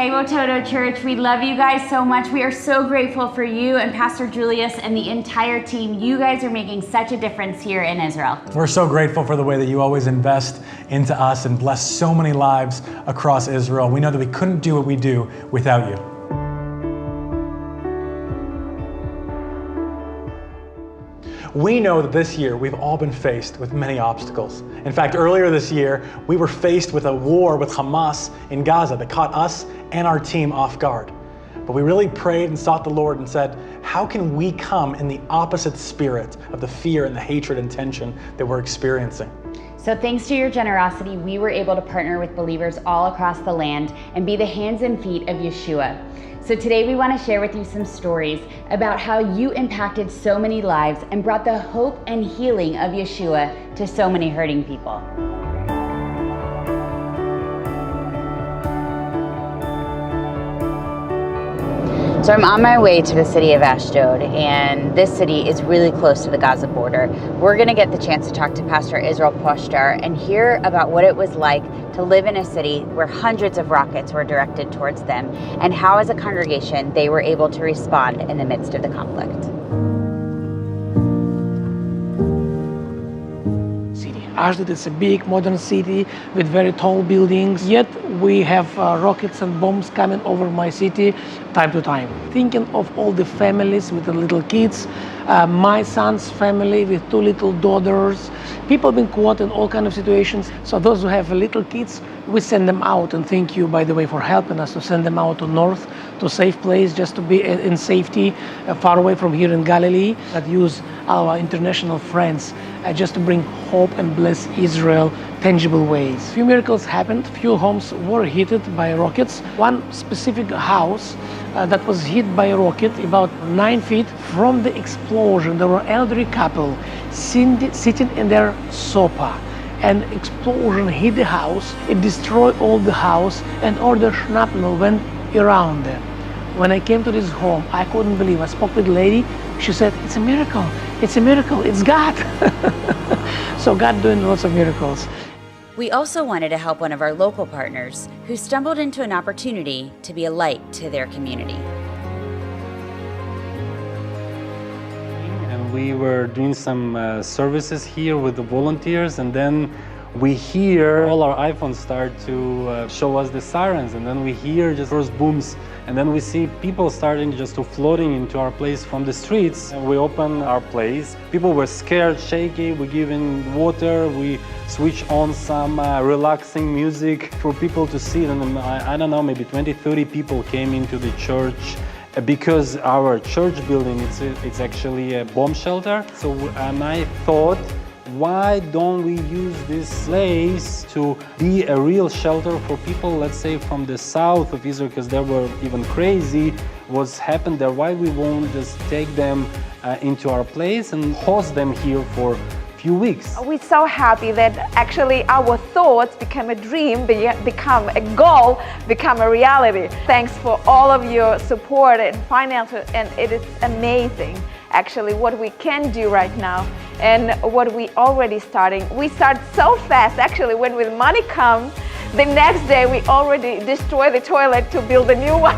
Hey Wototo Church, we love you guys so much. We are so grateful for you and Pastor Julius and the entire team. You guys are making such a difference here in Israel. We're so grateful for the way that you always invest into us and bless so many lives across Israel. We know that we couldn't do what we do without you. We know that this year we've all been faced with many obstacles. In fact, earlier this year, we were faced with a war with Hamas in Gaza that caught us and our team off guard. But we really prayed and sought the Lord and said, how can we come in the opposite spirit of the fear and the hatred and tension that we're experiencing? So thanks to your generosity, we were able to partner with believers all across the land and be the hands and feet of Yeshua. So today we want to share with you some stories about how you impacted so many lives and brought the hope and healing of Yeshua to so many hurting people. So I'm on my way to the city of Ashdod, and this city is really close to the Gaza border. We're going to get the chance to talk to Pastor Israel Poshtar and hear about what it was like to live in a city where hundreds of rockets were directed towards them, and how as a congregation they were able to respond in the midst of the conflict. Ashdod is a big modern city with very tall buildings, yet we have rockets and bombs coming over my city time to time. Thinking of all the families with the little kids, my son's family with 2 little daughters, people been caught in all kinds of situations. So those who have little kids, we send them out, and thank you, by the way, for helping us to send them out to north, to a safe place, just to be in safety, far away from here in Galilee, that use our international friends just to bring hope and bless Israel tangible ways. Few miracles happened. Few homes were hit by rockets. One specific house that was hit by a rocket about 9 feet from the explosion. There were elderly couple sitting in their sofa, and explosion hit the house. It destroyed all the house, and all the shrapnel went around them. When I came to this home, I couldn't believe. I spoke with a lady. She said, it's a miracle. It's a miracle. It's God. So God doing lots of miracles. We also wanted to help one of our local partners who stumbled into an opportunity to be a light to their community. And we were doing some services here with the volunteers, and then we hear all our iPhones start to show us the sirens, and then we hear just first booms, and then we see people starting just to floating into our place from the streets. And we open our place. People were scared, shaky. We give in water. We switch on some relaxing music for people to see. And I don't know, maybe 20, 30 people came into the church because our church building, it's actually a bomb shelter. So and I thought, why don't we use this place to be a real shelter for people, let's say from the south of Israel, because they were even crazy what's happened there. Why we won't just take them into our place and host them here for a few weeks? We're so happy that actually our thoughts become a dream, become a goal, become a reality. Thanks for all of your support and financial, and it is amazing actually what we can do right now and what we already starting. We start so fast actually. When the money comes, the next day we already destroy the toilet to build a new one.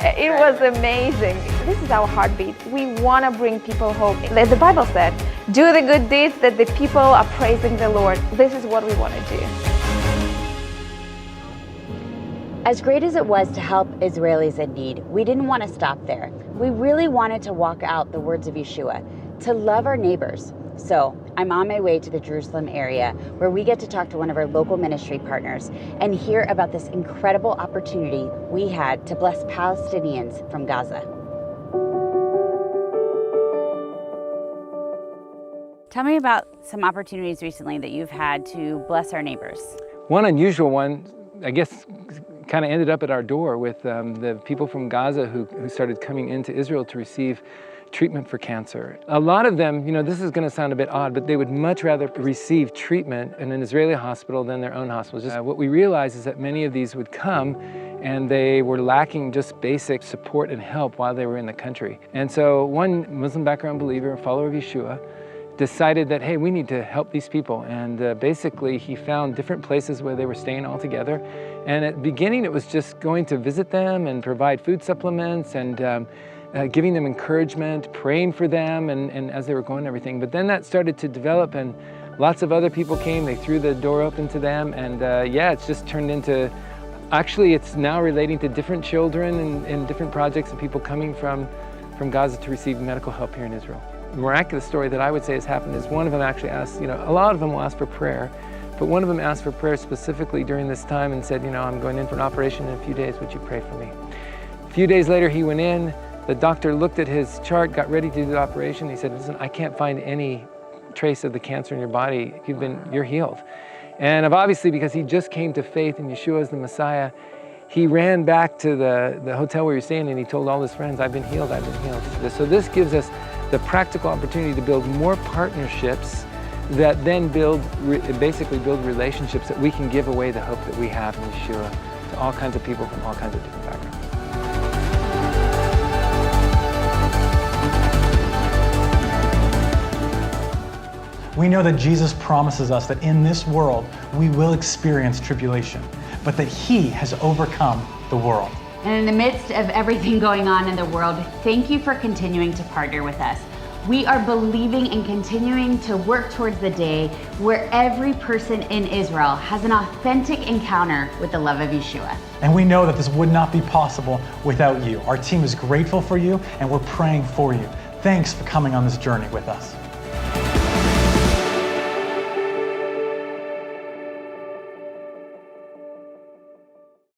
It was amazing. This is our heartbeat. We want to bring people hope. The Bible said, do the good deeds that the people are praising the Lord. This is what we want to do. As great as it was to help Israelis in need, we didn't want to stop there. We really wanted to walk out the words of Yeshua, to love our neighbors. So I'm on my way to the Jerusalem area, where we get to talk to one of our local ministry partners and hear about this incredible opportunity we had to bless Palestinians from Gaza. Tell me about some opportunities recently that you've had to bless our neighbors. One unusual one, I guess, kind of ended up at our door with the people from Gaza who started coming into Israel to receive treatment for cancer. A lot of them, this is going to sound a bit odd, but they would much rather receive treatment in an Israeli hospital than their own hospital. What we realized is that many of these would come and they were lacking just basic support and help while they were in the country. And so one Muslim background believer, a follower of Yeshua, decided that, hey, we need to help these people. And basically he found different places where they were staying all together, And at the beginning, it was just going to visit them and provide food supplements and giving them encouragement, praying for them and as they were going and everything. But then that started to develop and lots of other people came, they threw the door open to them and yeah, it's just turned into, actually it's now relating to different children and different projects and people coming from Gaza to receive medical help here in Israel. The miraculous story that I would say has happened is one of them actually asked, a lot of them will ask for prayer, but one of them asked for prayer specifically during this time and said, I'm going in for an operation in a few days, would you pray for me? A few days later he went in, the doctor looked at his chart, got ready to do the operation. He said, listen, I can't find any trace of the cancer in your body. You're healed. And obviously, because he just came to faith in Yeshua as the Messiah, he ran back to the hotel where he was staying and he told all his friends, I've been healed, I've been healed. So this gives us the practical opportunity to build more partnerships that then basically build relationships that we can give away the hope that we have in Yeshua to all kinds of people from all kinds of different backgrounds. We know that Jesus promises us that in this world we will experience tribulation, but that He has overcome the world. And in the midst of everything going on in the world, thank you for continuing to partner with us. We are believing and continuing to work towards the day where every person in Israel has an authentic encounter with the love of Yeshua. And we know that this would not be possible without you. Our team is grateful for you and we're praying for you. Thanks for coming on this journey with us.